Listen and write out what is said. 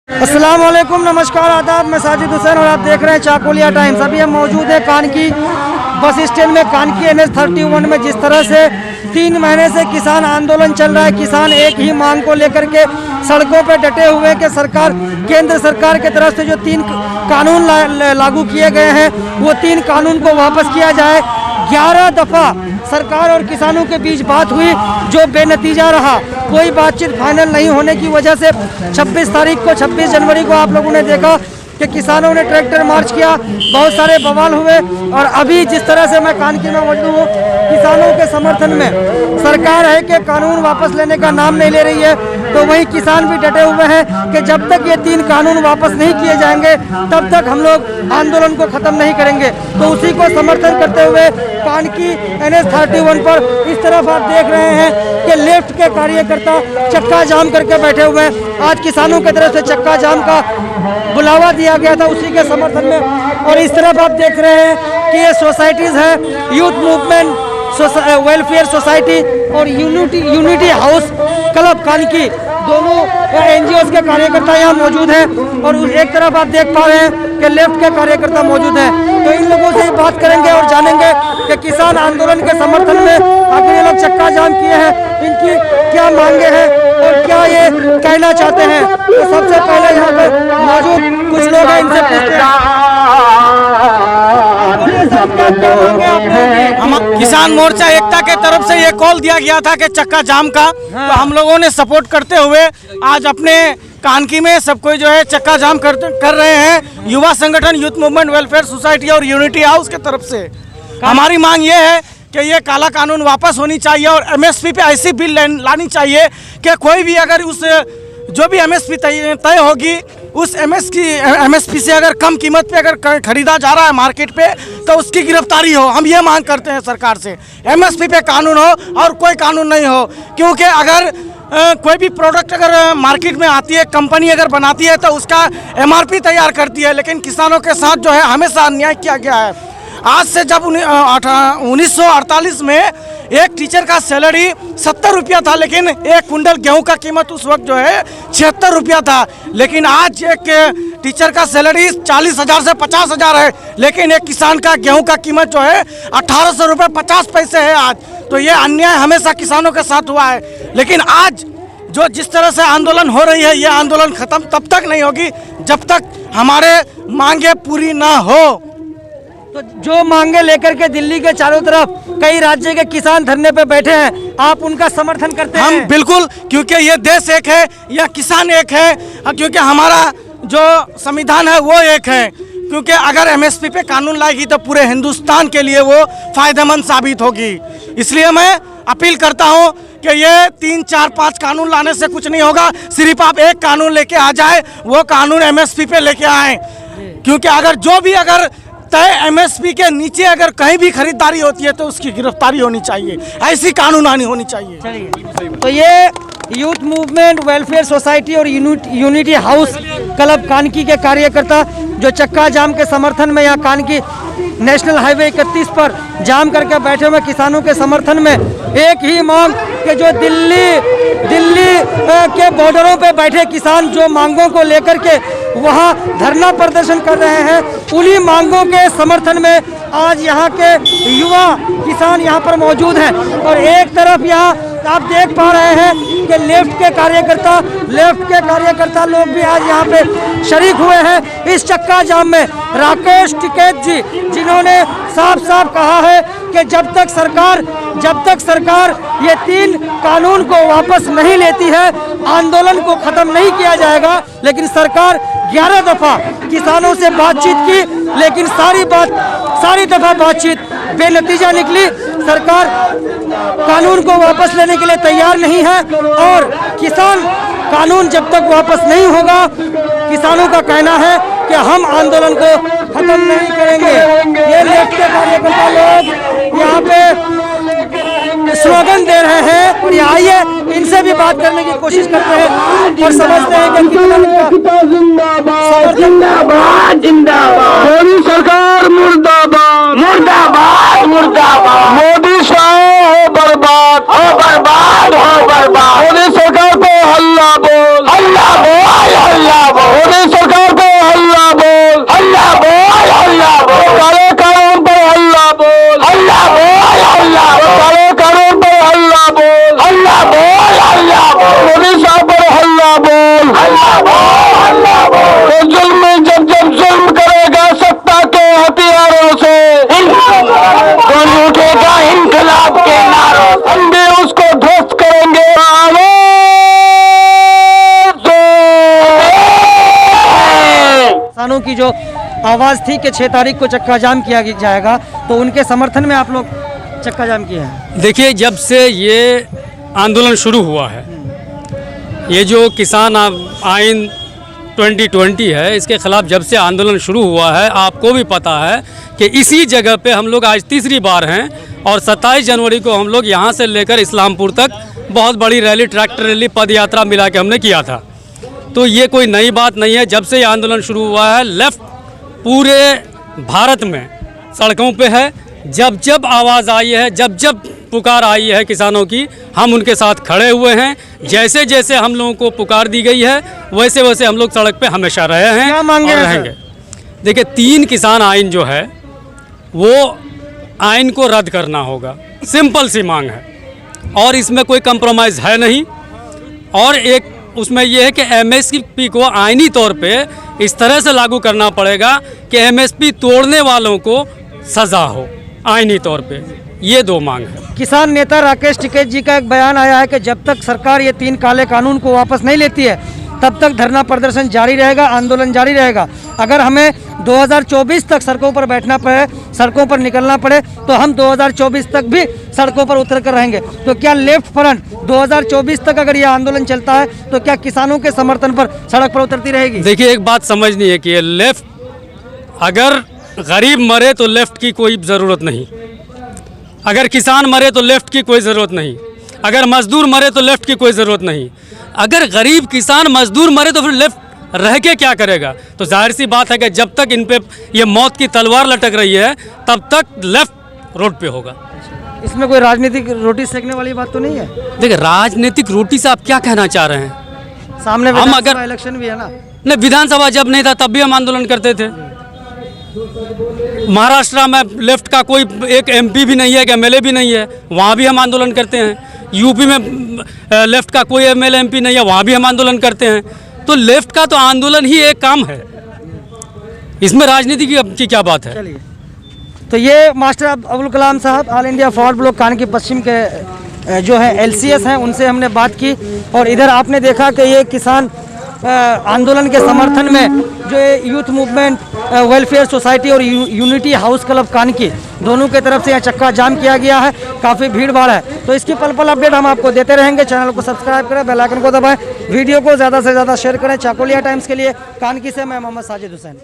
अस्सलाम वालेकुम, नमस्कार, आदाब। मैं साजिद हुसैन और आप देख रहे हैं चाकोलिया टाइम्स। अभी हम मौजूद हैं कानकी बस स्टैंड में। कानकी NH-31 में जिस तरह से 3 महीने से किसान आंदोलन चल रहा है, किसान एक ही मांग को लेकर के सड़कों पर डटे हुए हैं कि सरकार, केंद्र सरकार की तरफ से जो 3 कानून लागू किए गए हैं वो 3 कानून को वापस किया जाए। 11 दफ़ा सरकार और किसानों के बीच बात हुई जो बेनतीजा रहा। कोई बातचीत फाइनल नहीं होने की वजह से 26 जनवरी को आप लोगों ने देखा कि किसानों ने ट्रैक्टर मार्च किया, बहुत सारे बवाल हुए। और अभी जिस तरह से मैं कानकी में मौजूद हूँ, किसानों के समर्थन में सरकार है कि कानून वापस लेने का नाम नहीं ले रही है, तो वहीं किसान भी डटे हुए हैं कि जब तक ये 3 कानून वापस नहीं किए जाएंगे तब तक हम लोग आंदोलन को ख़त्म नहीं करेंगे। तो उसी को समर्थन करते हुए कानकी NH-31 पर इस तरफ आप देख रहे हैं कि लेफ्ट के कार्यकर्ता चक्का जाम करके बैठे हुए हैं। आज किसानों की तरफ से चक्का जाम का बुलावा दिया गया था, उसी के समर्थन में। और इस तरफ आप देख रहे हैं कि ये सोसाइटीज़ है, यूथ मूवमेंट वेलफेयर सोसाइटी और यूनिटी हाउस क्लब कानकी, दोनों NGOs के कार्यकर्ता यहाँ मौजूद हैं। और एक तरफ आप देख पा रहे हैं कि लेफ्ट के कार्यकर्ता मौजूद हैं। तो इन लोगों से बात करेंगे और जानेंगे कि किसान आंदोलन के समर्थन में आखिर ये लोग चक्का जाम किए हैं, इनकी क्या मांगे हैं और क्या ये कहना चाहते हैं। तो सबसे पहले यहाँ पर मौजूद कुछ लोग हैं, इनसे पूछते हैं। किसान मोर्चा एकता के तरफ से ये कॉल दिया गया था कि चक्का जाम का, तो हम लोगों ने सपोर्ट करते हुए आज अपने कानकी में सब कोई जो है चक्का जाम कर रहे हैं। युवा संगठन यूथ मूवमेंट वेलफेयर सोसाइटी और यूनिटी हाउस के तरफ से हमारी मांग ये है कि ये काला कानून वापस होनी चाहिए और MSP पे ऐसी बिल लानी चाहिए कि कोई भी अगर उस जो भी MSP तय होगी उस MSP से अगर कम कीमत पे अगर खरीदा जा रहा है मार्केट पे तो उसकी गिरफ्तारी हो। हम ये मांग करते हैं सरकार से, MSP पे कानून हो और कोई कानून नहीं हो। क्योंकि अगर कोई भी प्रोडक्ट अगर मार्केट में आती है, कंपनी अगर बनाती है तो उसका MRP तैयार करती है, लेकिन किसानों के साथ जो है हमेशा अन्याय किया गया है। आज से जब 1948 में एक टीचर का सैलरी 70 रुपया था, लेकिन एक कुंटल गेहूं का कीमत उस वक्त जो है 76 रुपया था। लेकिन आज एक टीचर का सैलरी 40,000 से 50,000 है, लेकिन एक किसान का गेहूं का कीमत जो है 1800 रुपये 50 पैसे है आज। तो ये अन्याय हमेशा किसानों के साथ हुआ है। लेकिन आज जो जिस तरह से आंदोलन हो रही है, ये आंदोलन ख़त्म तब तक नहीं होगी जब तक हमारे मांगे पूरी ना हो। तो जो मांगे लेकर के दिल्ली के चारों तरफ कई राज्य के किसान धरने पे बैठे हैं, आप उनका समर्थन करते हैं? हम बिल्कुल, क्योंकि ये देश एक है, यह किसान एक है, क्योंकि हमारा जो संविधान है वो एक है। क्योंकि अगर MSP पे कानून लाएगी तो पूरे हिंदुस्तान के लिए वो फायदेमंद साबित होगी। इसलिए मैं अपील करता हूँ कि ये 3, 4, 5 कानून लाने से कुछ नहीं होगा। सिर्फ आप एक कानून लेके आ जाए, वो कानून MSP पे लेके आए। क्योंकि अगर जो भी अगर तय MSP के नीचे अगर कहीं भी खरीदारी होती है तो उसकी गिरफ्तारी होनी चाहिए, ऐसी कानूनानी होनी चाहिए। तो ये यूथ मूवमेंट वेलफेयर सोसाइटी और यूनिटी हाउस क्लब कानकी के कार्यकर्ता जो चक्का जाम के समर्थन में यहाँ कानकी नेशनल हाईवे 31 पर जाम करके बैठे हुए किसानों के समर्थन में एक ही मांग कि जो दिल्ली के बॉर्डरों पे बैठे किसान जो मांगों को लेकर के वहाँ धरना प्रदर्शन कर रहे हैं, उन्हीं मांगों के समर्थन में आज यहाँ के युवा किसान यहाँ पर मौजूद हैं। और एक तरफ यहाँ आप देख पा रहे हैं कि लेफ्ट के कार्यकर्ता लोग भी आज यहाँ पे शरीक हुए हैं इस चक्का जाम में। राकेश टिकैत जी, जिन्होंने साफ साफ कहा है कि जब तक सरकार ये 3 कानून को वापस नहीं लेती है, आंदोलन को ख़त्म नहीं किया जाएगा। लेकिन सरकार 11 दफ़ा किसानों से बातचीत की, लेकिन सारी दफ़ा बातचीत बेनतीजा निकली। सरकार कानून को वापस लेने के लिए तैयार नहीं है और किसान कानून जब तक वापस नहीं होगा, किसानों का कहना है कि हम आंदोलन को खत्म नहीं करेंगे। ये लेफ्ट के कार्यकर्ता लोग यहाँ पे स्लोगन दे रहे हैं और आइए इनसे भी बात करने की कोशिश करते हैं और समझते हैं कि जिंदाबाद जिंदाबाद, मोदी सरकार मुर्दाबाद मुर्दाबाद मुर्दाबाद, मोदी शाह हो बर्बाद हो बर्बाद हो बर्बाद, मोदी सरकार को हल्ला बोल हल्ला बोल हल्ला बोल। किसानों की जो आवाज़ थी कि 6 तारीख को चक्का जाम किया जाएगा, तो उनके समर्थन में आप लोग चक्का जाम किए हैं। देखिए, जब से ये आंदोलन शुरू हुआ है, ये जो किसान आइन 2020 है, इसके खिलाफ जब से आंदोलन शुरू हुआ है, आपको भी पता है कि इसी जगह पे हम लोग आज तीसरी बार हैं और 27 जनवरी को हम लोग यहाँ से लेकर इस्लामपुर तक बहुत बड़ी रैली, ट्रैक्टर रैली, पद यात्रा मिला के हमने किया था। तो ये कोई नई बात नहीं है। जब से ये आंदोलन शुरू हुआ है, लेफ्ट पूरे भारत में सड़कों पे है। जब जब आवाज़ आई है, जब जब पुकार आई है किसानों की, हम उनके साथ खड़े हुए हैं। जैसे जैसे हम लोगों को पुकार दी गई है, वैसे वैसे हम लोग सड़क पे हमेशा रहे हैं। क्या मांगे और हैं रहेंगे। देखिए, 3 किसान आइन जो है वो आइन को रद्द करना होगा, सिंपल सी मांग है और इसमें कोई कंप्रोमाइज़ है नहीं। और एक उसमें यह है कि एमएसपी को आइनी तौर पे इस तरह से लागू करना पड़ेगा कि एमएसपी तोड़ने वालों को सज़ा हो आइनी तौर पे। ये 2 मांग है। किसान नेता राकेश टिकैत जी का एक बयान आया है कि जब तक सरकार ये 3 काले कानून को वापस नहीं लेती है, तब तक धरना प्रदर्शन जारी रहेगा, आंदोलन जारी रहेगा। अगर हमें 2024 तक सड़कों पर बैठना पड़े, सड़कों पर निकलना पड़े, तो हम 2024 तक भी सड़कों पर उतर कर रहेंगे। तो क्या लेफ्ट फ्रंट 2024 तक अगर ये आंदोलन चलता है, तो क्या किसानों के समर्थन पर सड़क पर उतरती रहेगी? देखिए, एक बात समझनी है कि ये लेफ्ट, अगर गरीब मरे तो लेफ्ट की कोई ज़रूरत नहीं, अगर किसान मरे तो लेफ्ट की कोई ज़रूरत नहीं, अगर मजदूर मरे तो लेफ्ट की कोई ज़रूरत नहीं। अगर गरीब किसान मजदूर मरे तो फिर लेफ्ट रह के क्या करेगा? तो जाहिर सी बात है कि जब तक इन पे ये मौत की तलवार लटक रही है, तब तक लेफ्ट रोड पे होगा। इसमें कोई राजनीतिक रोटी सेकने वाली बात तो नहीं है? देखिए, राजनीतिक रोटी से आप क्या कहना चाह रहे हैं? सामने हम विधानसभा अगर इलेक्शन भी है ना। नहीं, विधानसभा जब नहीं था तब भी हम आंदोलन करते थे। महाराष्ट्र में लेफ्ट का कोई एक एमपी भी नहीं है, एक एमएलए भी नहीं है, वहाँ भी हम आंदोलन करते हैं। यूपी में लेफ्ट का कोई एमएलए एमपी नहीं है, वहाँ भी हम आंदोलन करते हैं। तो लेफ्ट का तो आंदोलन ही एक काम है, इसमें राजनीति की क्या बात है? चलिए, तो ये मास्टर अब्दुल कलाम साहब ऑल इंडिया फॉरवर्ड ब्लॉक कानकी पश्चिम के जो है एलसीएस हैं, उनसे हमने बात की। और इधर आपने देखा कि ये किसान आंदोलन के समर्थन में जो यूथ मूवमेंट, वेलफेयर सोसाइटी और यूनिटी हाउस क्लब कानकी, दोनों के तरफ से यहाँ चक्का जाम किया गया है। काफ़ी भीड़ भाड़ है। तो इसकी पल पल अपडेट हम आपको देते रहेंगे। चैनल को सब्सक्राइब करें, बेल आइकन को दबाएं, वीडियो को ज़्यादा से ज़्यादा शेयर करें। चाकोलिया टाइम्स के लिए कानकी से मैं मोहम्मद साजिद हुसैन।